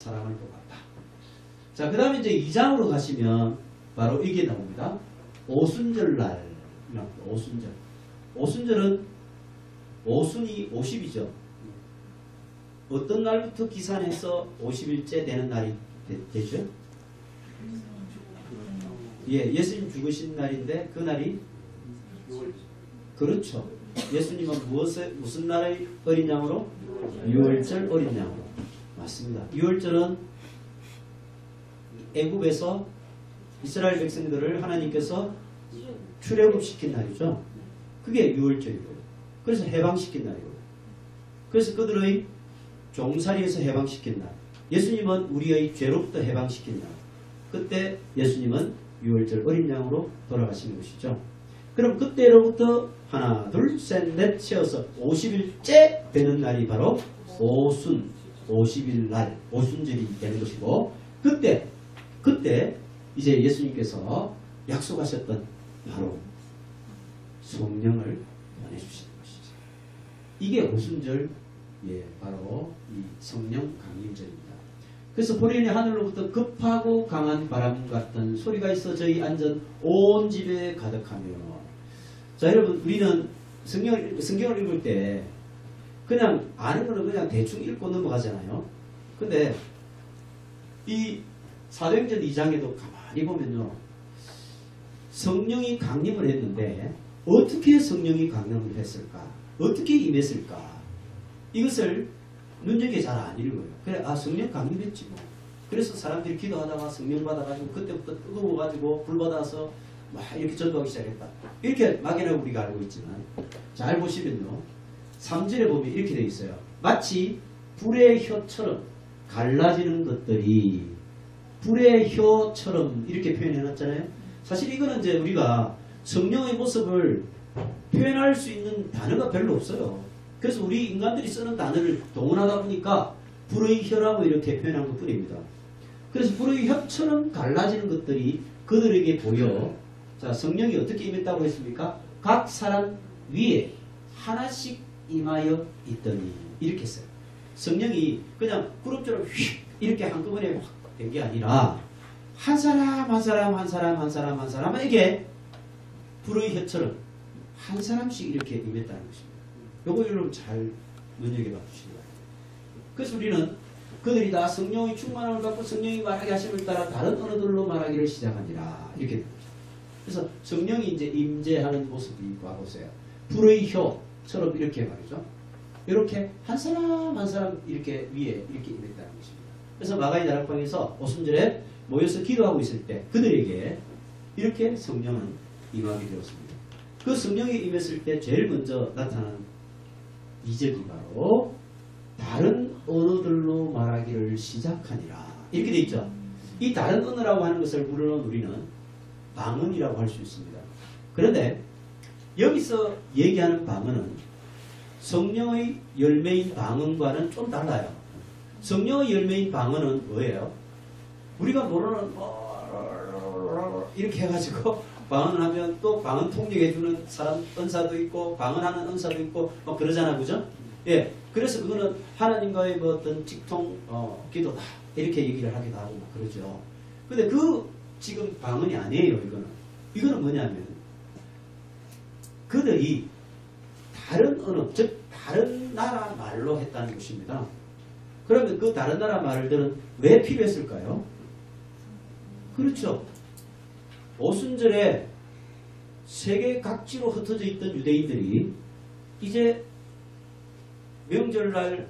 사랑할 것 같다. 자, 그 다음에 이제 2장으로 가시면 바로 이게 나옵니다. 오순절날 나옵니다. 오순절. 오순절은 오순이 50이죠. 어떤 날부터 기산해서 50일째 되는 날이 되죠? 예, 예수님 죽으신 날인데 그 날이 그렇죠. 예수님은 무슨 날의 어린 양으로? 6월절 어린 양으로. 맞습니다. 6월절은 애굽에서 이스라엘 백성들을 하나님께서 출애굽시킨 날이죠. 그게 6월절이고 그래서 해방시킨 날이고 그래서 그들의 종살이에서 해방시킨 날. 예수님은 우리의 죄로부터 해방시킨 날. 그때 예수님은 6월절 어린 양으로 돌아가시는 것이죠. 그럼 그때로부터 하나 둘 셋 넷 채워서 50일째 되는 날이 바로 오순 50일 날 오순절이 되는 것이고 그때 이제 예수님께서 약속하셨던 바로 성령을 보내주시는 것이죠. 이게 오순절 바로 이 성령 강림절입니다. 그래서 보리니 하늘로부터 급하고 강한 바람 같은 소리가 있어 저희 앉은 온 집에 가득하며. 자, 여러분 우리는 성경을 읽을 때 그냥 아는 거는 그냥 대충 읽고 넘어가잖아요. 근데 이 사도행전 2장에도 가만히 보면요. 성령이 강림을 했는데 어떻게 성령이 강림을 했을까? 어떻게 임했을까? 이것을 눈여겨 잘 안 읽어요. 그래, 성령 강림했지 뭐. 그래서 사람들이 기도하다가 성령 받아가지고 그때부터 뜨거워가지고 불 받아서 막 이렇게 전도하기 시작했다. 이렇게 막연하게 우리가 알고 있지만 잘 보시면요. 3절에 보면 이렇게 되어 있어요. 마치 불의 혀처럼 갈라지는 것들이 불의 혀처럼 이렇게 표현해놨잖아요. 사실 이거는 이제 우리가 성령의 모습을 표현할 수 있는 단어가 별로 없어요. 그래서 우리 인간들이 쓰는 단어를 동원하다 보니까 불의 혀라고 이렇게 표현한 것 뿐입니다. 그래서 불의 혀처럼 갈라지는 것들이 그들에게 보여. 자, 성령이 어떻게 임했다고 했습니까? 각 사람 위에 하나씩 임하여 있더니 이렇게 했어요. 성령이 그냥 구름처럼 휙 이렇게 한꺼번에 확 된 게 아니라 한 사람 한 사람 한 사람 한 사람 한 사람에게 불의 혀처럼 한 사람씩 이렇게 임했다는 것입니다. 요거 여러분 잘 눈여겨봐 주시기 바랍니다. 그래서 우리는 그들이 다 성령의 충만함을 받고 성령이 말하게 하심을 따라 다른 언어들로 말하기를 시작하니라 이렇게 됩니다. 그래서 성령이 이제 임재하는 모습이 봐보세요. 불의 혀처럼 이렇게 말이죠. 이렇게 한 사람 한 사람 이렇게 위에 이렇게 임했다는 것입니다. 그래서 마가의 다락방에서 오순절에 모여서 기도하고 있을 때 그들에게 이렇게 성령은 임하게 되었습니다. 그 성령이 임했을 때 제일 먼저 나타난 이적이 바로 다른 언어들로 말하기를 시작하니라 이렇게 돼 있죠. 이 다른 언어라고 하는 것을 물론 우리는 방언이라고 할 수 있습니다. 그런데 여기서 얘기하는 방언은 성령의 열매인 방언과는 좀 달라요. 성령의 열매인 방언은 뭐예요? 우리가 모르는 이렇게 해가지고 방언을 하면 또 방언 통역해주는 사람 은사도 있고 방언하는 은사도 있고 막 그러잖아, 그죠? 예, 그래서 그거는 하나님과의 뭐 어떤 직통 기도다 이렇게 얘기를 하기도 하고 막 그러죠. 근데 그 지금 방언이 아니에요. 이거는 뭐냐면 그들이 다른 언어, 즉 다른 나라 말로 했다는 것입니다. 그러면 그 다른 나라 말들은 왜 필요했을까요? 그렇죠. 오순절에 세계 각지로 흩어져 있던 유대인들이 이제 명절날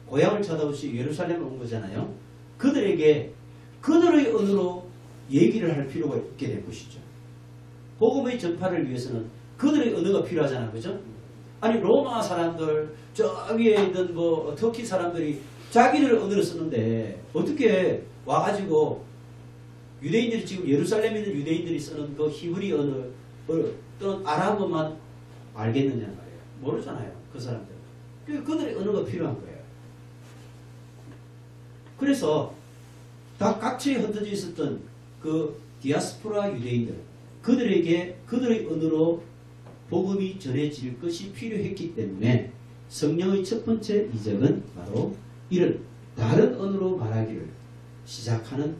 고향을 찾아오시 예루살렘에 온 거잖아요. 그들에게 그들의 언어로 얘기를 할 필요가 있게 된 것이죠. 복음의 전파를 위해서는 그들의 언어가 필요하잖아요. 그죠? 아니 로마 사람들 저기에 있던 뭐 터키 사람들이 자기들 언어를 쓰는데 어떻게 와가지고 유대인들이 지금 예루살렘에 있는 유대인들이 쓰는 그 히브리 언어 또는 아랍어만 알겠느냐 말이에요. 모르잖아요. 그 사람들. 그들의 언어가 필요한 거예요. 그래서 다 각처에 흩어져 있었던 그 디아스포라 유대인들 그들에게 그들의 언어로 복음이 전해질 것이 필요했기 때문에 성령의 첫 번째 이적은 바로 이런 다른 언어로 말하기 시작하는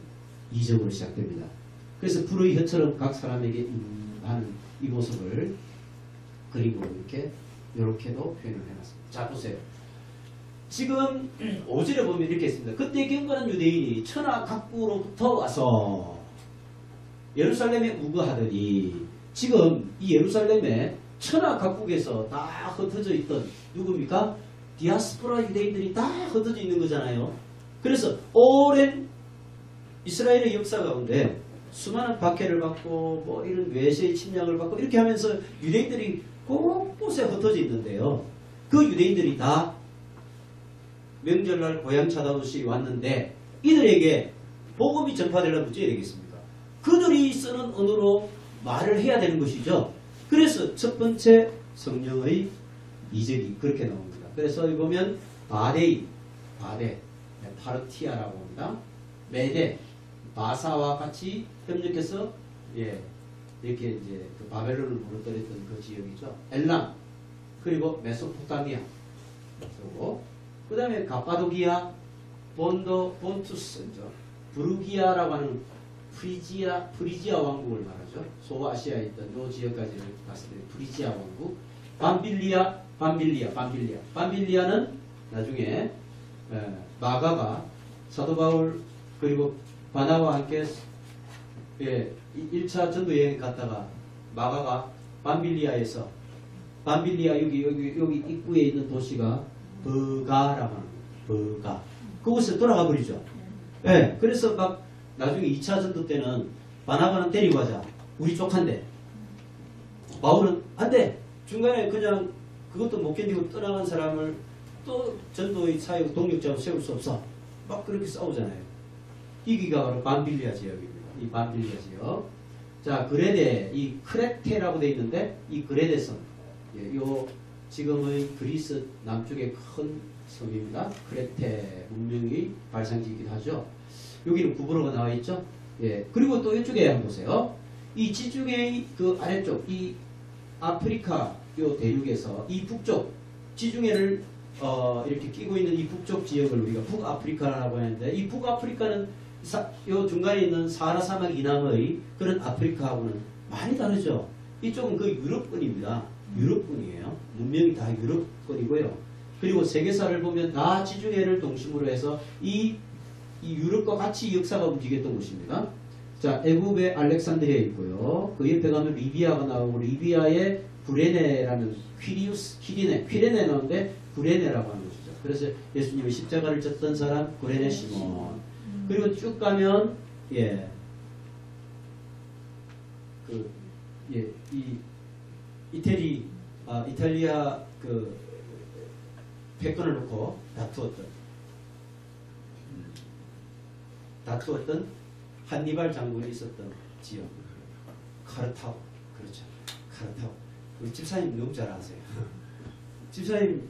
이적으로 시작됩니다. 그래서 불의 혀처럼 각 사람에게 하는 이 모습을 그림으로 이렇게도 표현을 해놨습니다. 자, 보세요. 지금 5절에 보면 이렇게 있습니다. 그때 경건한 유대인이 천하 각국으로부터 와서 예루살렘에 우거하더니, 지금 이 예루살렘에 천하 각국에서 다 흩어져 있던 누굽니까? 디아스포라 유대인들이 다 흩어져 있는 거잖아요. 그래서 오랜 이스라엘의 역사 가운데 수많은 박해를 받고 뭐 이런 외세의 침략을 받고 이렇게 하면서 유대인들이 곳곳에 흩어져 있는데요. 그 유대인들이 다 명절날 고향 찾아오시 왔는데 이들에게 복음이 전파되려면 어찌해야 되겠습니까? 그들이 쓰는 언어로 말을 해야 되는 것이죠. 그래서 첫 번째 성령의 이적이 그렇게 나옵니다. 그래서 여기 보면 바데, 파르티아라고 합니다. 메데, 바사와 같이 협력해서 이렇게 이제 그 바벨론을 무너뜨렸던 그 지역이죠. 엘람, 그리고 메소포타미아, 그리고 그 다음에 가파도기아, 본투스죠. 부르기아라고 하는 프리지아 왕국을 말하죠. 소아시아에 있던 이 지역까지 봤을 때 프리지아 왕국, 밤빌리아는 나중에 마가가 사도 바울 그리고 바나와 함께 1차 전도 여행 갔다가 마가가 밤빌리아 여기 입구에 있는 도시가 버가라고 하는 거예요. 버가. 그곳에 돌아가 버리죠. 네, 그래서 막 나중에 2차 전도 때는 바나바는 데리고 가자. 우리 족한데. 바울은 안 돼. 중간에 그냥 그것도 못 견디고 떠나간 사람을 또 전도의 사역 동력자로 세울 수 없어. 막 그렇게 싸우잖아요. 이기가 바로 밤빌리아 지역입니다. 이 밤빌리아 지역. 자, 그레데, 이 크레테라고 되어 있는데 이 그레데섬. 요 지금의 그리스 남쪽의 큰 섬입니다. 크레테 문명의 발상지이기도 하죠. 여기는 구부러가 나와 있죠. 예. 그리고 또 이쪽에 한번 보세요. 이 지중해의 그 아래쪽, 이 아프리카 요 대륙에서 이 북쪽 지중해를 이렇게 끼고 있는 이 북쪽 지역을 우리가 북아프리카라고 하는데, 이 북아프리카는 요 중간에 있는 사하라 사막 이남의 그런 아프리카하고는 많이 다르죠. 이쪽은 그 유럽권입니다. 유럽권이에요. 문명이 다 유럽권이고요. 그리고 세계사를 보면 다 지중해를 중심으로 해서 이 유럽과 같이 역사가 움직였던 곳입니다. 자, 애굽의 알렉산드리아 있고요. 그 옆에 가면 리비아가 나오고, 리비아의 구레네라는 퀴레네 나오는데 구레네라고 하는 것이죠. 그래서 예수님이 십자가를 졌던 사람 구레네 시몬. 그리고 쭉 가면 이 이탈리아 그 패권을 놓고 다투었던 한니발 장군이 있었던 지역. 카르타고. 그렇죠. 카르타고. 우리 집사님 너무 잘 아세요. 집사님,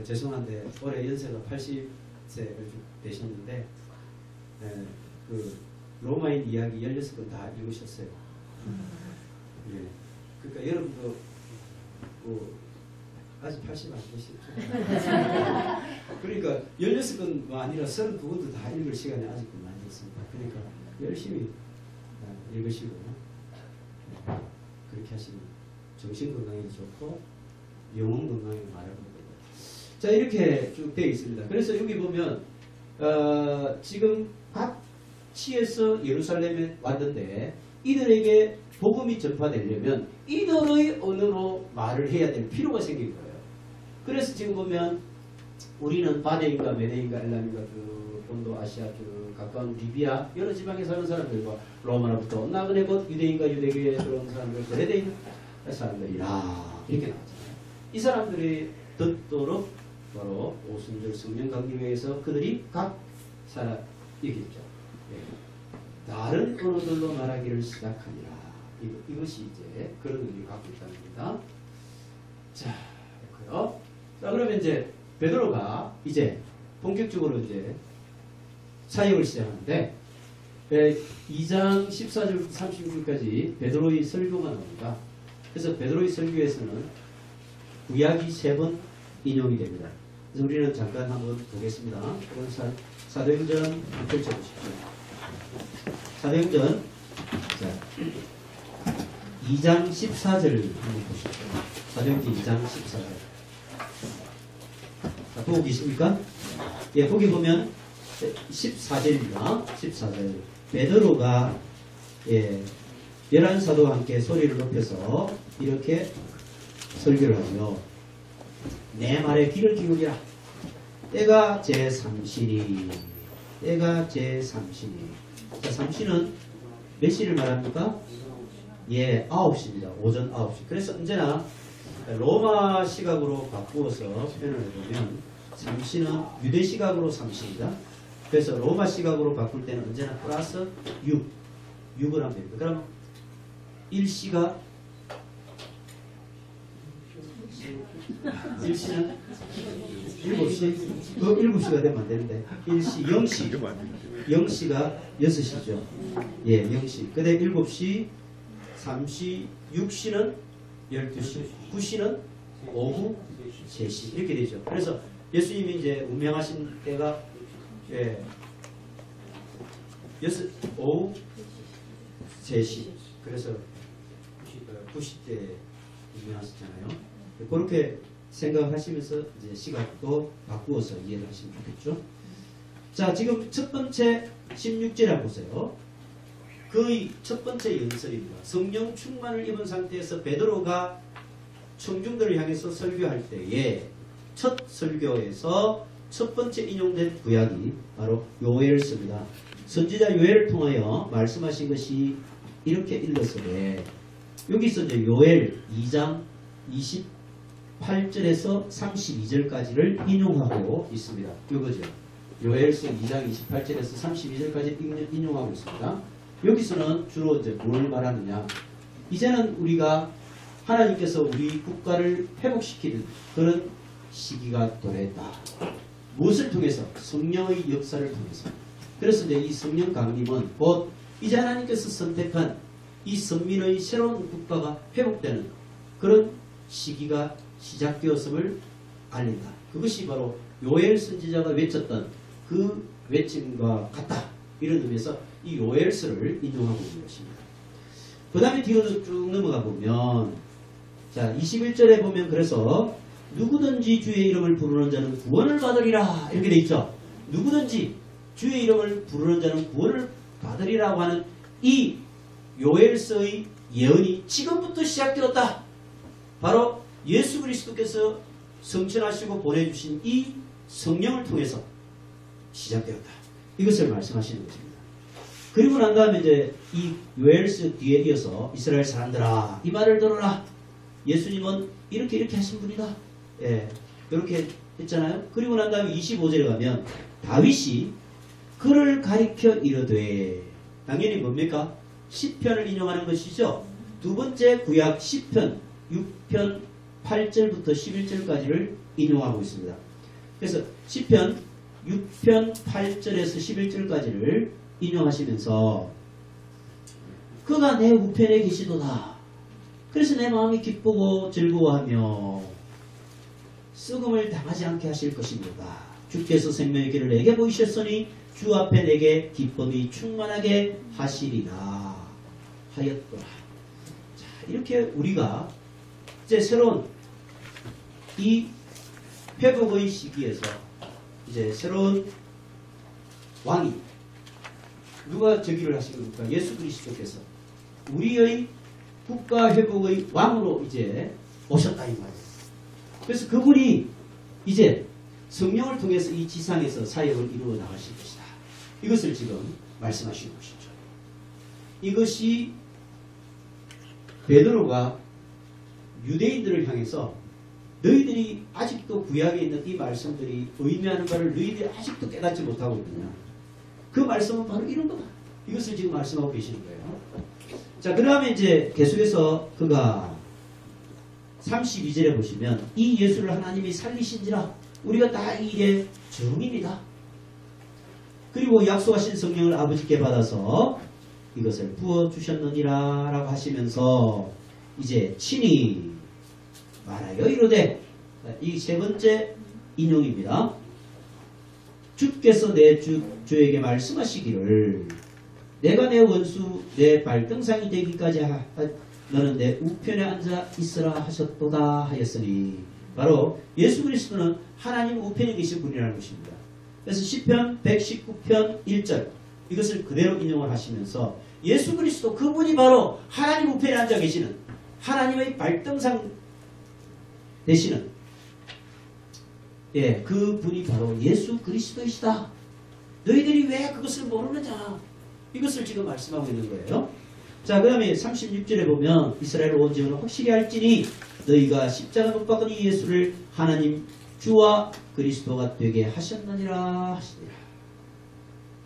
죄송한데, 올해 연세가 80세를 되셨는데, 그, 로마인 이야기 16권 다 읽으셨어요. 그러니까 여러분도, 아직 80 안 되시죠? 그러니까 16권도 아니라 32권도 다 읽을 시간이 아직도 많이 있습니다. 그러니까 열심히 읽으시고 그렇게 하시면 정신 건강에도 좋고 영혼 건강에도 마련하고. 자, 이렇게 쭉 되어 있습니다. 그래서 여기 보면 지금 각 치에서 예루살렘에 왔는데 이들에게 복음이 전파되려면 이들의 언어로 말을 해야 될 필요가 생긴 거예요. 그래서 지금 보면 우리는 바데인가 메데인가 엘람인가 그 본도 아시아 그 가까운 리비아 여러 지방에 사는 사람들과 로마로부터 나그네 곧 유대인과 유대교에 들어온 사람들 그레데인 사람들이라 이렇게 나왔잖아요. 이 사람들이 듣도록 바로 오순절 성령 강림회에서 그들이 각 사람 얘기했죠. 다른 언어들로 말하기를 시작하니라. 이것이 이제 그런 의미를 갖고 있다는 겁니다. 자, 됐고요. 자, 그러면 이제 베드로가 이제 본격적으로 이제 사역을 시작하는데 2장 14절 36절까지 베드로의 설교가 나옵니다. 그래서 베드로의 설교에서는 구약이 3번 인용이 됩니다. 그래서 우리는 잠깐 한번 보겠습니다. 사도행전 펼쳐보십시오. 사도행전 자, 2장 14절을 한번 보시죠. 사도행전 2장 14절. 자, 보고 계십니까? 예, 거기 보면 14절입니다. 14절. 베드로가 11사도와 함께 소리를 높여서 이렇게 설교를 하죠. 내 말에 귀를 기울이라. 때가 제3시니. 때가 제3시니. 자, 3시는 몇 시를 말합니까? 예, 9시입니다. 오전 9시. 그래서 언제나 로마 시각으로 바꾸어서 표현을 해보면 3시는 유대 시각으로 3시입니다. 그래서 로마 시각으로 바꿀 때는 언제나 플러스 6을 하면 됩니다. 그럼 1시가 1시는 7시, 7시가 되면 안 되는데 1시, 0시 0시가 6시죠. 예, 0시. 근데 7시, 3시, 6시는 12시, 9시는 오후 3시 이렇게 되죠. 그래서 예수님이 이제 운명하신 때가 오후 3시. 그래서 9시 때 운명하셨잖아요. 그렇게 생각하시면서 이제 시각도 바꾸어서 이해를 하시면 좋겠죠. 자, 지금 첫 번째 16절에 보세요. 거의 첫 번째 연설입니다. 성령 충만을 입은 상태에서 베드로가 청중들을 향해서 설교할 때에 첫 설교에서 첫 번째 인용된 구약이 바로 요엘서입니다. 선지자 요엘을 통하여 말씀하신 것이 이렇게 읽었으되 여기서 이제 요엘 2장 28절에서 32절까지를 인용하고 있습니다. 이거죠. 요엘서 2장 28절에서 32절까지 인용하고 있습니다. 여기서는 주로 이제 뭘 말하느냐. 이제는 우리가 하나님께서 우리 국가를 회복시키는 그런 시기가 도래했다. 무엇을 통해서? 성령의 역사를 통해서. 그래서 이제 이 성령 강림은 곧 이제 하나님께서 선택한 이 선민의 새로운 국가가 회복되는 그런 시기가 시작되었음을 알린다. 그것이 바로 요엘 선지자가 외쳤던 그 외침과 같다. 이런 의미에서 이 요엘서를 인용하고 있는 것입니다. 그 다음에 뒤로 쭉 넘어가 보면 자 21절에 보면 그래서 누구든지 주의 이름을 부르는 자는 구원을 받으리라 이렇게 돼 있죠. 누구든지 주의 이름을 부르는 자는 구원을 받으리라고 하는 이 요엘서의 예언이 지금부터 시작되었다. 바로 예수 그리스도께서 성천하시고 보내주신 이 성령을 통해서 시작되었다. 이것을 말씀하시는 것입니다. 그리고 난 다음에 이제 이 요엘서 뒤에 이어서 이스라엘 사람들아 이 말을 들어라. 예수님은 이렇게 하신 분이다. 예, 이렇게 했잖아요. 그리고 난 다음에 25절에 가면 다윗이 그를 가리켜 이르되 당연히 뭡니까? 시편을 인용하는 것이죠. 두 번째 구약 시편 6편 8절부터 11절까지를 인용하고 있습니다. 그래서 시편 6편 8절에서 11절까지를 인용하시면서 그가 내 우편에 계시도다. 그래서 내 마음이 기쁘고 즐거워하며 썩음을 당하지 않게 하실 것입니다. 주께서 생명의 길을 내게 보이셨으니 주 앞에 내게 기쁨이 충만하게 하시리라 하였더라. 자, 이렇게 우리가 이제 새로운 이 회복의 시기에서 이제 새로운 왕이 누가 저기를 하신 겁니까? 예수 그리스도께서 우리의 국가 회복의 왕으로 이제 오셨다 이 말이에요. 그래서 그분이 이제 성령을 통해서 이 지상에서 사역을 이루어 나가실 것이다. 이것을 지금 말씀하시는 것이죠. 이것이 베드로가 유대인들을 향해서 너희들이 아직도 구약에 있는 이 말씀들이 의미하는 바를 너희들이 아직도 깨닫지 못하고 있느냐. 그 말씀은 바로 이런 거다. 이것을 지금 말씀하고 계시는 거예요. 자, 그 다음에 이제 계속해서 그가 32절에 보시면 이 예수를 하나님이 살리신지라 우리가 다 이게 증인이다. 그리고 약속하신 성령을 아버지께 받아서 이것을 부어주셨느니라 라고 하시면서 이제 친히 말하여 이르되 이 세 번째 인용입니다. 주께서 내 주에게 말씀하시기를 내가 내 원수 내 발등상이 되기까지 너는 내 우편에 앉아 있으라 하셨도다 하였으니 바로 예수 그리스도는 하나님 우편에 계신 분이라는 것입니다. 그래서 시편 119편 1절 이것을 그대로 인용을 하시면서 예수 그리스도 그분이 바로 하나님 우편에 앉아 계시는 하나님의 발등상 되시는 그분이 바로 예수 그리스도이시다. 너희들이 왜 그것을 모르느냐. 이것을 지금 말씀하고 있는 거예요. 자, 그 다음에 36절에 보면 이스라엘 온 지은 확실히 알지니 너희가 십자가 못 박으니 예수를 하나님 주와 그리스도가 되게 하셨느니라 하시니라.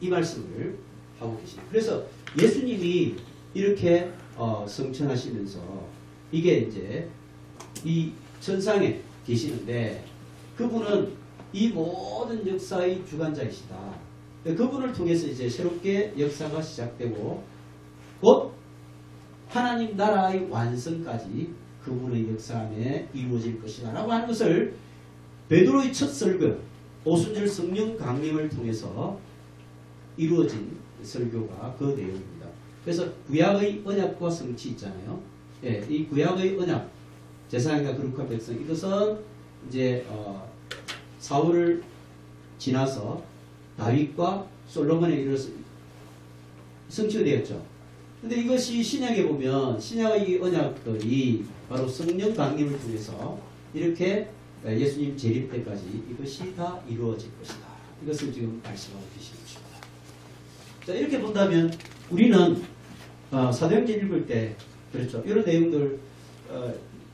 이 말씀을 하고 계십니다. 그래서 예수님이 이렇게 성천하시면서 이게 이제 이 천상에 계시는데 그분은 이 모든 역사의 주관자이시다. 그분을 통해서 이제 새롭게 역사가 시작되고 곧 하나님 나라의 완성까지 그분의 역사 안에 이루어질 것이다 라고 하는 것을 베드로의 첫 설교 오순절 성령 강림을 통해서 이루어진 설교가 그 내용입니다. 그래서 구약의 언약과 성취 있잖아요. 이 구약의 언약 제사장과 거룩한 백성 이것은 이제 사울을 지나서 다윗과 솔로몬에 이르러서 성취가 되었죠. 근데 이것이 신약에 보면 신약의 언약들이 바로 성령 강림을 통해서 이렇게 예수님 재림 때까지 이것이 다 이루어질 것이다. 이것을 지금 말씀하고 계시는 것입니다. 자, 이렇게 본다면 우리는 사도행전 읽을 때 그렇죠. 이런 내용들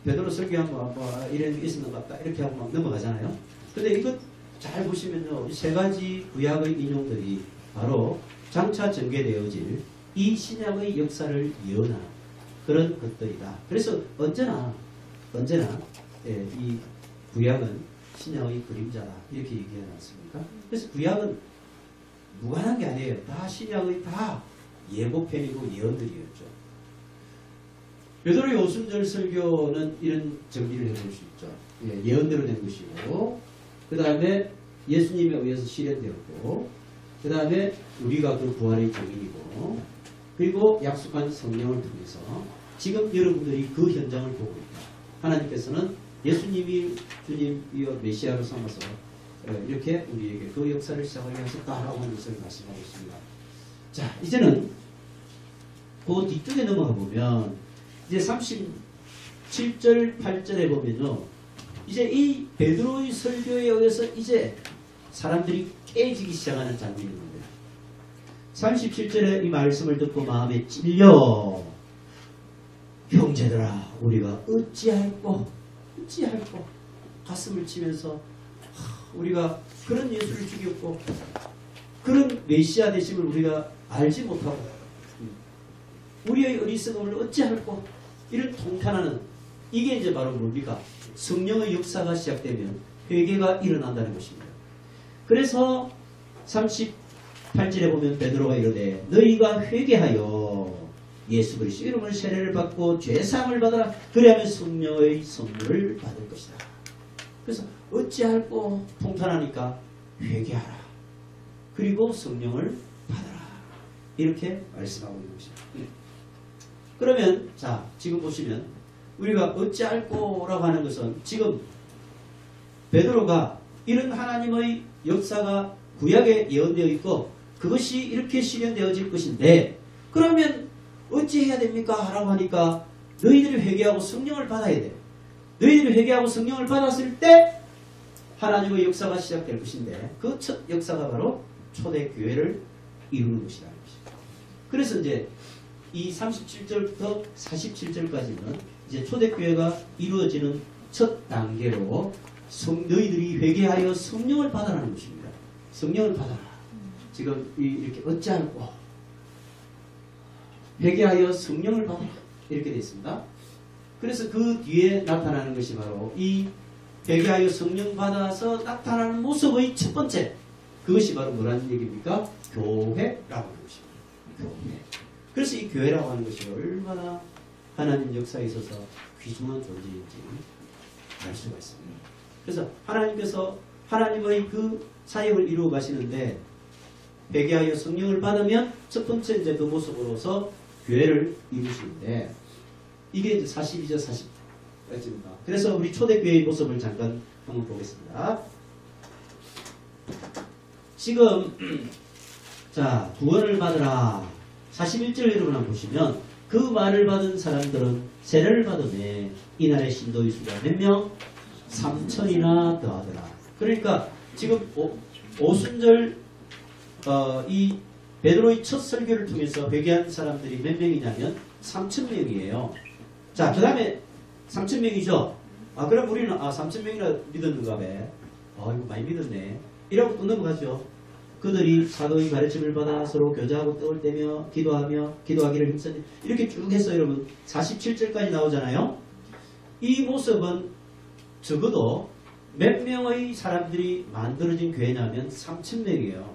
베드로 설교한 거 이런 게 있었는 것 같다. 이렇게 하고 막 넘어가잖아요. 근데 이거 잘 보시면요. 세 가지 구약의 인용들이 바로 장차 전개되어질 이 신약의 역사를 예언하는 그런 것들이다. 그래서 언제나 이 구약은 신약의 그림자다. 이렇게 얘기하지 않습니까? 그래서 구약은 무관한 게 아니에요. 다 신약의 다 예고편이고 예언들이었죠. 베드로의 오순절 설교는 이런 정리를 해볼 수 있죠. 예언대로 된 것이고 그 다음에 예수님에 의해서 실현되었고 그 다음에 우리가 그 부활의 증인이고 그리고 약속한 성령을 통해서 지금 여러분들이 그 현장을 보고 있다. 하나님께서는 예수님이 주님이여 메시아로 삼아서 이렇게 우리에게 그 역사를 시작하게 하셨다라고 하는 것을 말씀하고 있습니다. 자, 이제는 그 뒤쪽에 넘어가 보면 이제 37절 8절에 보면요. 이제 이 베드로의 설교에 의해서 이제 사람들이 깨지기 시작하는 장면입니다. 37절에 이 말씀을 듣고 마음에 찔려 형제들아 우리가 어찌할꼬 가슴을 치면서 우리가 그런 예수를 죽였고 그런 메시아 되심을 우리가 알지 못하고 우리의 어리석음을 어찌할꼬 이런 통탄하는 이게 이제 바로 뭡니까? 성령의 역사가 시작되면 회개가 일어난다는 것입니다. 그래서 38절에 보면 베드로가 이르되 너희가 회개하여 예수 그리스도 이름으로 세례를 받고 죄사함을 받아라. 그리하면 성령의 선물을 받을 것이다. 그래서 어찌할꼬 통탄하니까 회개하라. 그리고 성령을 받아라. 이렇게 말씀하고 있는 것입니다. 그러면 자 지금 보시면 우리가 어찌할꼬라고 하는 것은 지금 베드로가 이런 하나님의 역사가 구약에 예언되어 있고 그것이 이렇게 실현되어질 것인데 그러면 어찌 해야 됩니까? 라고 하니까 너희들이 회개하고 성령을 받아야 돼. 너희들이 회개하고 성령을 받았을 때 하나님의 역사가 시작될 것인데 그 첫 역사가 바로 초대교회를 이루는 것이다. 그래서 이제 이 37절부터 47절까지는 이제 초대교회가 이루어지는 첫 단계로 너희들이 회개하여 성령을 받아라는 것입니다. 성령을 받아라. 지금 이렇게 어찌할꼬 회개하여 성령을 받아라. 이렇게 되어 있습니다. 그래서 그 뒤에 나타나는 것이 바로 이 회개하여 성령 받아서 나타나는 모습의 첫 번째 그것이 바로 뭐라는 얘기입니까? 교회라고 하는 것입니다. 교회. 그래서 이 교회라고 하는 것이 얼마나 하나님 역사에 있어서 귀중한 존재인지 알 수가 있습니다. 그래서 하나님께서 하나님의 그 사역을 이루어 가시는데 회개하여 성령을 받으면 첫 번째 이제 그 모습으로서 교회를 이루시는데 이게 이제 42절 40까지입니다. 그래서 우리 초대교회의 모습을 잠깐 한번 보겠습니다. 지금 자 구원을 받으라 41절 여러분 한번 보시면 그 말을 받은 사람들은 세례를 받으매 이날의 신도의 수가 몇 명? 3천이나 더하더라. 그러니까 지금 오순절 이 베드로의 첫 설교를 통해서 회개한 사람들이 몇 명이냐면 3,000명이에요. 자, 그 다음에 3,000명이죠. 그럼 우리는 3,000명이나 믿었는가 봐. 이거 많이 믿었네. 이라고 또 넘어가죠. 그들이 사도의 가르침을 받아 서로 교제하고 떡을 떼며 기도하기를 힘쓰니 이렇게 쭉 해서 여러분 47절까지 나오잖아요. 이 모습은 적어도 몇 명의 사람들이 만들어진 교회냐면 3,000명이에요.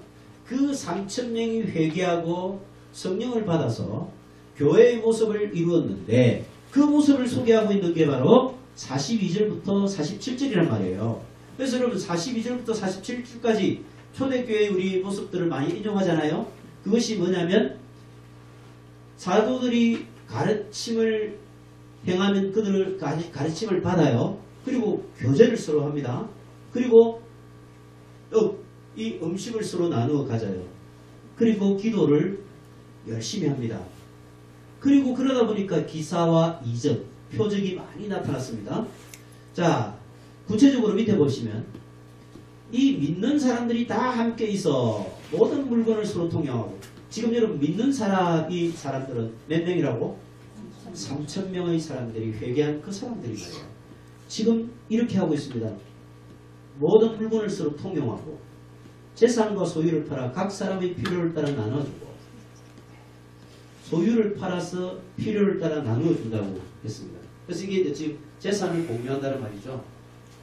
그 3,000명이 회개하고 성령을 받아서 교회의 모습을 이루었는데 그 모습을 소개하고 있는 게 바로 42절부터 47절이란 말이에요. 그래서 여러분 42절부터 47절까지 초대교회의 우리 모습들을 많이 인용하잖아요. 그것이 뭐냐면 사도들이 가르침을 행하면 그들을 가르침을 받아요. 그리고 교제를 서로 합니다. 그리고 이 음식을 서로 나누어 가져요. 그리고 기도를 열심히 합니다. 그리고 그러다 보니까 기사와 이적, 표적이 많이 나타났습니다. 자, 구체적으로 밑에 보시면 이 믿는 사람들이 다 함께 있어 모든 물건을 서로 통용하고 지금 여러분 믿는 사람들은 몇 명이라고? 3,000명의 사람들이 회개한 그 사람들이 말이에요. 지금 이렇게 하고 있습니다. 모든 물건을 서로 통용하고 재산과 소유를 팔아 각 사람의 필요를 따라 나눠주고 소유를 팔아서 필요를 따라 나누어준다고 했습니다. 그래서 이게 이제 지금 재산을 공유한다는 말이죠.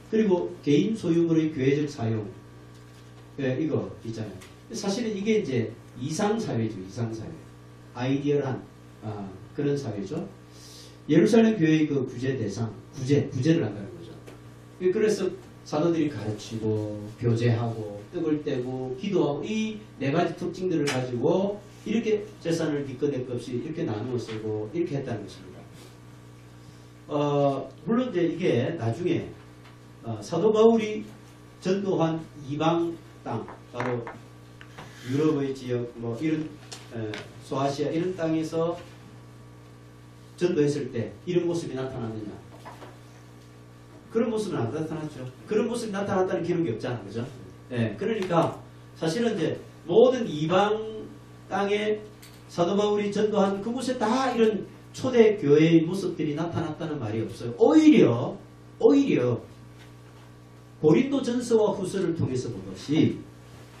그리고 개인 소유물의 교회적 사용 이거 있잖아요. 사실은 이게 이제 이상사회죠. 이상사회. 아이디얼한 그런 사회죠. 예루살렘 교회의 그 구제 대상 구제를 한다는 거죠. 그래서 사도들이 가르치고 교제하고 떡을 떼고 기도하고 이 네 가지 특징들을 가지고 이렇게 재산을 기껏 내것 없이 이렇게 나누어 쓰고 이렇게 했다는 것입니다. 물론 이제 이게 나중에 사도 바울이 전도한 이방 땅, 바로 유럽의 지역, 뭐 이런 소아시아 이런 땅에서 전도했을 때 이런 모습이 나타났느냐? 그런 모습은 안 나타났죠. 그런 모습이 나타났다는 기록이 없잖아, 그죠? 네, 그러니까 사실은 이제 모든 이방 땅에 사도 바울이 전도한 그곳에 다 이런 초대 교회의 모습들이 나타났다는 말이 없어요. 오히려 고린도 전서와 후서를 통해서 보듯이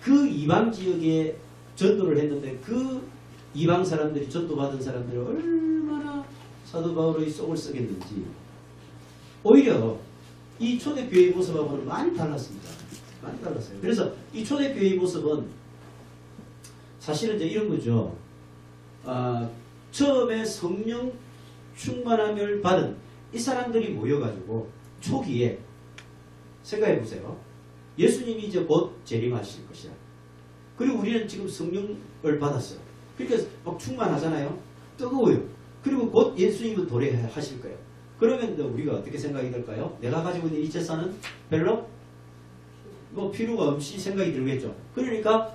그 이방 지역에 전도를 했는데 그 이방 사람들이 전도받은 사람들이 얼마나 사도 바울의 속을 썩였는지 오히려 이 초대교회의 모습하고는 많이 달랐습니다. 많이 달랐어요. 그래서 이 초대교회의 모습은 사실은 이제 이런 거죠. 처음에 성령 충만함을 받은 이 사람들이 모여가지고 초기에 생각해 보세요. 예수님이 이제 곧 재림하실 것이야. 그리고 우리는 지금 성령을 받았어요. 그러니까 막 충만하잖아요. 뜨거워요. 그리고 곧 예수님은 도래하실 거예요. 그러면 우리가 어떻게 생각이 될까요? 내가 가지고 있는 이 재산은 별로 뭐 필요가 없이 생각이 들겠죠. 그러니까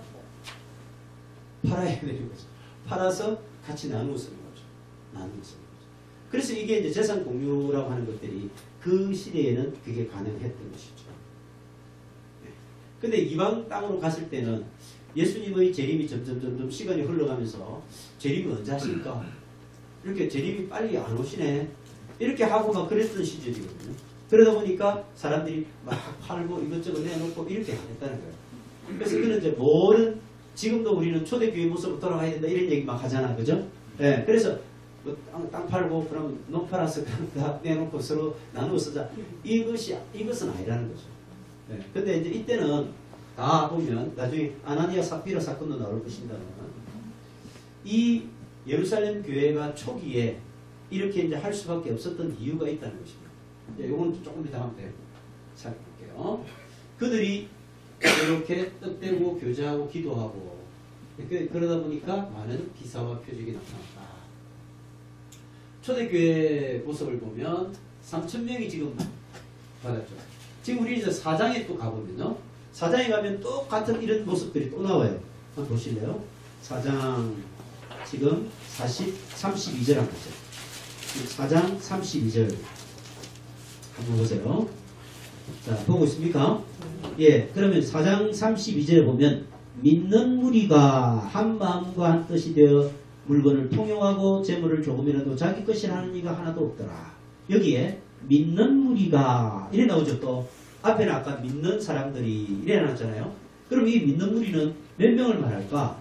팔아야 되는 거죠. 팔아서 같이 나누어 쓰는 거죠. 나누어 쓰는 거죠. 그래서 이게 이제 재산 공유라고 하는 것들이 그 시대에는 그게 가능했던 것이죠. 근데 이방 땅으로 갔을 때는 예수님의 재림이 점점 시간이 흘러가면서 재림이 언제 하실까? 이렇게 재림이 빨리 안 오시네. 이렇게 하고 막 그랬던 시절이거든요. 그러다 보니까 사람들이 막 팔고 이것저것 내놓고 이렇게 안 했다는 거예요. 그래서 그는 이제 모든 지금도 우리는 초대교회 모습으로 돌아가야 된다 이런 얘기 막 하잖아. 그죠? 예. 그래서 뭐 땅 팔고 그럼 농 팔아서 다 내놓고 서로 나누어 쓰자. 이것은 아니라는 거죠. 예. 근데 이제 이때는 다 보면 나중에 아나니아 삽비라 사건도 나올 것입니다만 이 예루살렘 교회가 초기에 이렇게 이제 할 수밖에 없었던 이유가 있다는 것입니다. 이건 조금 이따 한번 살펴볼게요. 그들이 이렇게 떡 떼고 교제하고 기도하고 그러다 보니까 많은 기사와 표적이 나타났다. 초대교회 모습을 보면 3,000명이 지금 받았죠. 지금 우리 이제 4장에 또 가보면요. 4장에 가면 똑같은 이런 모습들이 또 나와요. 한번 보실래요? 4장 지금 32절 한번 보세요. 4장 32절 한번 보세요. 자, 보고 있습니까? 예, 그러면 4장 32절에 보면 믿는 무리가 한 마음과 한 뜻이 되어 물건을 통용하고 재물을 조금이라도 자기 것이라 하는 이가 하나도 없더라. 여기에 믿는 무리가 이래 나오죠. 또 앞에는 아까 믿는 사람들이 이래 나왔잖아요. 그럼 이 믿는 무리는 몇 명을 말할까?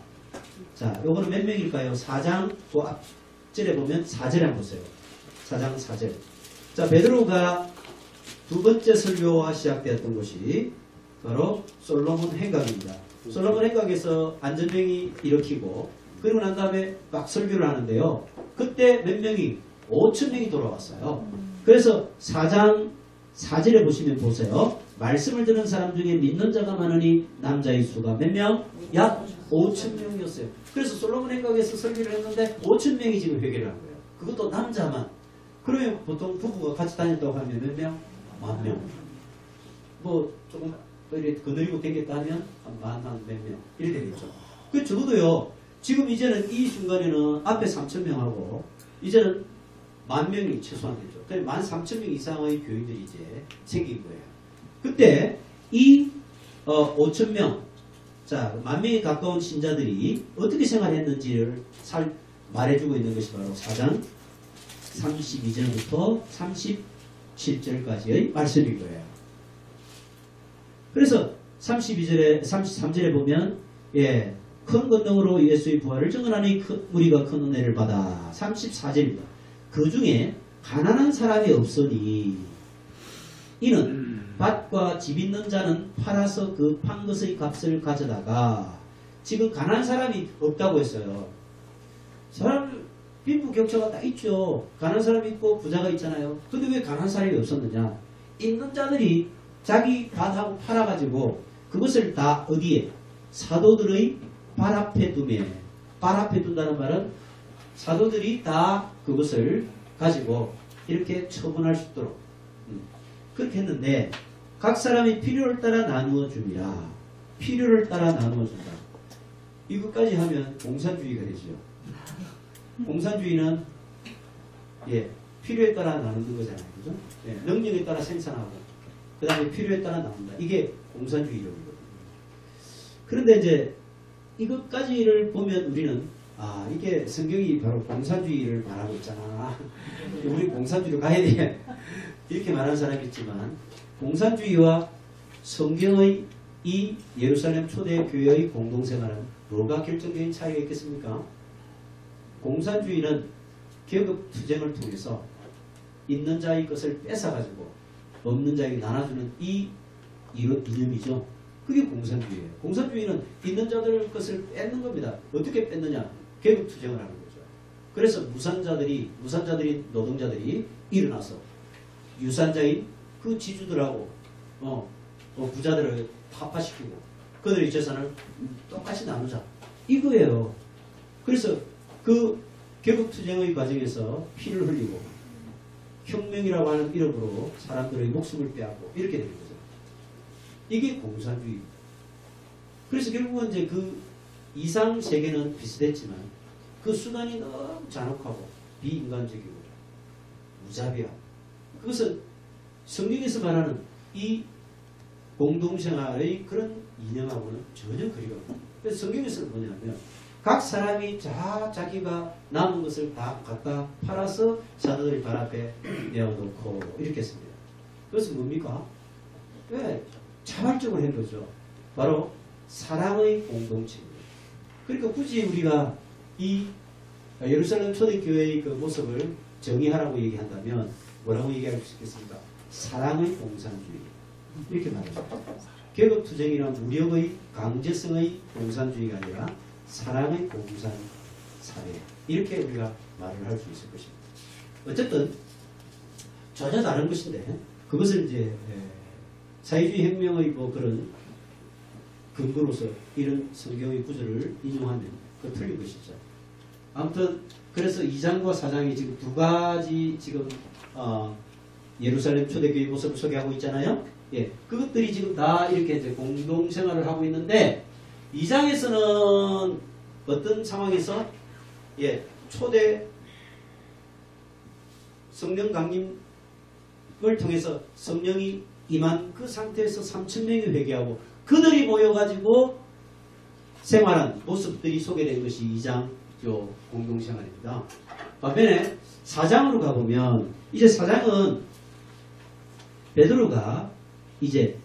자, 요거는 몇 명일까요? 4장 그 앞절에 보면 4절에 한번 보세요. 4장 4절. 자, 베드로가 두 번째 설교와 시작되었던 것이 바로 솔로몬 행각입니다. 솔로몬 행각에서 안전병이 일으키고 그리고 난 다음에 막 설교를 하는데요. 그때 몇 명이 5,000명이 돌아왔어요. 그래서 4장 4절에 보시면 보세요. 말씀을 듣는 사람 중에 믿는 자가 많으니 남자의 수가 몇 명? 약 5,000명이었어요. 그래서 솔로몬 행각에서 설교를 했는데 5,000명이 지금 회개를 한 거예요. 그것도 남자만. 그러면 보통 부부가 같이 다녔다고 하면 몇 명? 10,000명. 뭐 조금 이렇게 거느리고 되겠다 하면 한 몇 명. 이렇게 되겠죠. 그 적어도요. 지금 이제는 이 순간에는 앞에 3,000명하고 이제는 10,000명이 최소한 되죠. 그러니까 13,000명 이상의 교인들이 이제 생긴 거예요. 그때 이 5,000명, 자 10,000명에 가까운 신자들이 어떻게 생활했는지를 말해주고 있는 것이 바로 4장 32절부터 37절까지의 말씀인 거예요. 그래서 32절에 33절에 보면 큰 권능으로 예수의 부활을 증언하니 우리가 큰 은혜를 받아. 34절입니다. 그 중에 가난한 사람이 없으니 이는 밭과 집 있는 자는 팔아서 그 판 것의 값을 가져다가 지금 가난한 사람이 없다고 했어요. 사람 빈부격차가 다 있죠. 가난한 사람이 있고 부자가 있잖아요. 근데 왜 가난한 사람이 없었느냐? 있는 자들이 자기 밭하고 팔아가지고 그것을 다 어디에? 사도들의 발 앞에 두매. 발 앞에 둔다는 말은 사도들이 다 그것을 가지고 이렇게 처분할 수 있도록 그렇게 했는데 각 사람이 필요를 따라 나누어 줍니다. 필요를 따라 나누어 준다. 이것까지 하면 공산주의가 되죠. 공산주의는 필요에 따라 나누는 거잖아요. 그죠? 능력에 따라 생산하고 그 다음에 필요에 따라 나눈다. 이게 공산주의적이거든요. 그런데 이제 이것까지를 보면 우리는 이게 성경이 바로 공산주의를 말하고 있잖아. 우리 공산주의로 가야 돼. 이렇게 말하는 사람이 있지만 공산주의와 성경의 이 예루살렘 초대교회의 공동생활은 뭐가 결정적인 차이가 있겠습니까? 공산주의는 계급투쟁을 통해서 있는 자의 것을 뺏어가지고 없는 자에게 나눠주는 이 이념이죠. 그게 공산주의예요. 공산주의는 있는 자들 것을 뺏는 겁니다. 어떻게 뺏느냐? 계급투쟁을 하는 거죠. 그래서 무산자들이 노동자들이 일어나서 유산자인 그 지주들하고 부자들을 타파시키고 그들의 재산을 똑같이 나누자. 이거예요. 그래서 그 계급투쟁의 과정에서 피를 흘리고 혁명이라고 하는 이름으로 사람들의 목숨을 빼앗고 이렇게 되는 거죠. 이게 공산주의입니다. 그래서 결국은 이제 그 이상 세계는 비슷했지만 그 수단이 너무 잔혹하고 비인간적이고 무자비하고 그것은 성경에서 말하는 이 공동생활의 그런 이념하고는 전혀 거리가 없습니다. 그래서 성경에서는 뭐냐면 각 사람이 자기가 남은 것을 다 갖다 팔아서 사도들이 발 앞에 내어놓고 이렇게 했습니다. 그것은 뭡니까? 왜? 자발적으로 한 거죠. 바로 사랑의 공동체입니다. 그러니까 굳이 우리가 이 예루살렘 초대교회의 그 모습을 정의하라고 얘기한다면 뭐라고 얘기할 수 있겠습니까? 사랑의 공산주의. 이렇게 말합니다. 계급투쟁이나 무력의 강제성의 공산주의가 아니라 사랑의 공산사회. 이렇게 우리가 말을 할 수 있을 것입니다. 어쨌든 전혀 다른 것인데 그것을 이제 사회주의 혁명의 뭐 그런 근거로서 이런 성경의 구절을 인용하면 그 틀린 것이죠. 아무튼 그래서 2장과 4장이 지금 두 가지 지금 예루살렘 초대교회 모습을 소개하고 있잖아요. 예, 그것들이 지금 다 이렇게 이제 공동생활을 하고 있는데 2장에서는 어떤 상황에서 예, 초대 성령 강림을 통해서 성령이 임한 그 상태에서 3,000명이 회개하고 그들이 모여가지고 생활한 모습들이 소개된 것이 2장 요 공동생활입니다. 반면에 4장으로 가보면 이제 4장은 베드로가 이제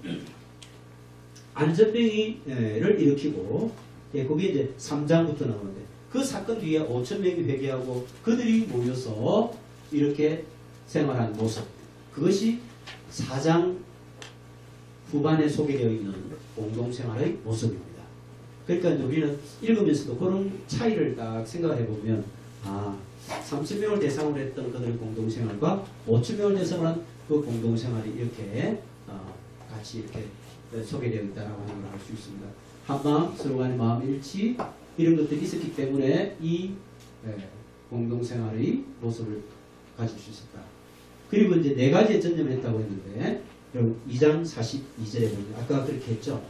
안전병이를 일으키고 거기에 이제 3장부터 나오는데 그 사건 뒤에 5,000명이 회개하고 그들이 모여서 이렇게 생활한 모습 그것이 4장 후반에 소개되어 있는 공동생활의 모습입니다. 그러니까 우리는 읽으면서도 그런 차이를 딱 생각을 해보면 3,000명을 대상으로 했던 그들의 공동생활과 5,000명을 대상으로 한 그 공동생활이 이렇게 같이 이렇게 소개되어 있다고 하는 걸 알 수 있습니다. 한마음, 서로 간의 마음 일치 이런 것들이 있었기 때문에 이 공동생활의 모습을 가질 수 있었다. 그리고 이제 네 가지의 전념을 했다고 했는데 여러분 2장 42절에 보면 아까 그렇게 했죠.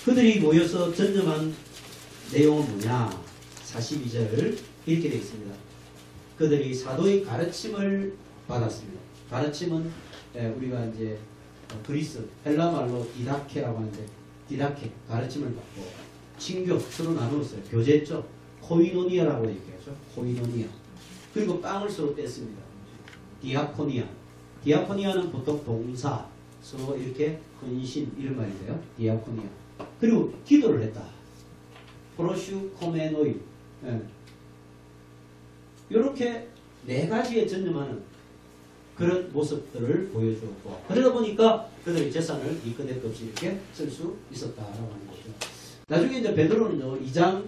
그들이 모여서 전념한 내용은 뭐냐? 42절 이렇게 되어 있습니다. 그들이 사도의 가르침을 받았습니다. 가르침은 우리가 이제 그리스 헬라말로 디다케라고 하는데 디다케 가르침을 받고 친교 서로 나누었어요. 교제했죠. 코이노니아라고 얘기하죠. 코이노니아. 그리고 빵을 서로 뗐습니다. 디아코니아. 디아코니아는 보통 동사 서로 이렇게 헌신 이런 말인데요. 디아코니아. 그리고 기도를 했다. 프로슈코메노이. 이렇게 네 가지에 전념하는 그런 모습들을 보여주었고 그러다 보니까 그들의 재산을 이 끝에 없이 이렇게 쓸 수 있었다라고 하는 거죠. 나중에 이제 베드로는요 2장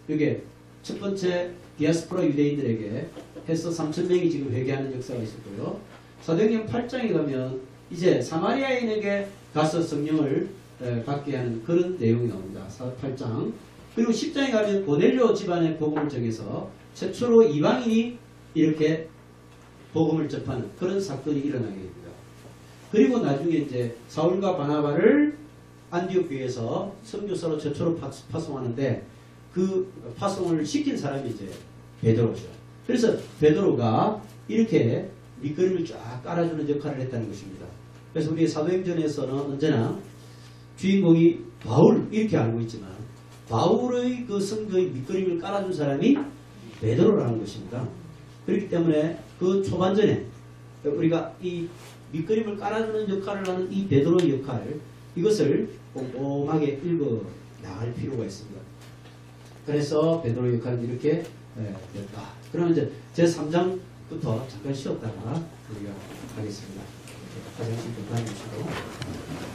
이게 첫 번째 디아스포라 유대인들에게 해서 3,000명이 지금 회개하는 역사가 있었고요. 사도행전 8장에 가면 이제 사마리아인에게 가서 성령을 받게 하는 그런 내용이 나옵니다. 8장. 그리고 10장에 가면 고넬료 집안의 복음을 정해서 최초로 이방인이 이렇게 복음을 접하는 그런 사건이 일어나게 됩니다. 그리고 나중에 이제 사울과 바나바를 안디옥 교회에서 선교사로 최초로 파송하는데 그 파송을 시킨 사람이 이제 베드로죠. 그래서 베드로가 이렇게 밑그림을 쫙 깔아주는 역할을 했다는 것입니다. 그래서 우리 사도행전에서는 언제나 주인공이 바울 이렇게 알고 있지만 바울의 그 성경의 밑그림을 깔아준 사람이 베드로라는 것입니다. 그렇기 때문에 그 초반전에 우리가 이 밑그림을 깔아주는 역할을 하는 이 베드로의 역할 이것을 꼼꼼하게 읽어 나갈 필요가 있습니다. 그래서 베드로의 역할은 이렇게 됐다. 그러면 이제 제3장부터 잠깐 쉬었다가 우리가 하겠습니다. 화장실 좀 다녀주시고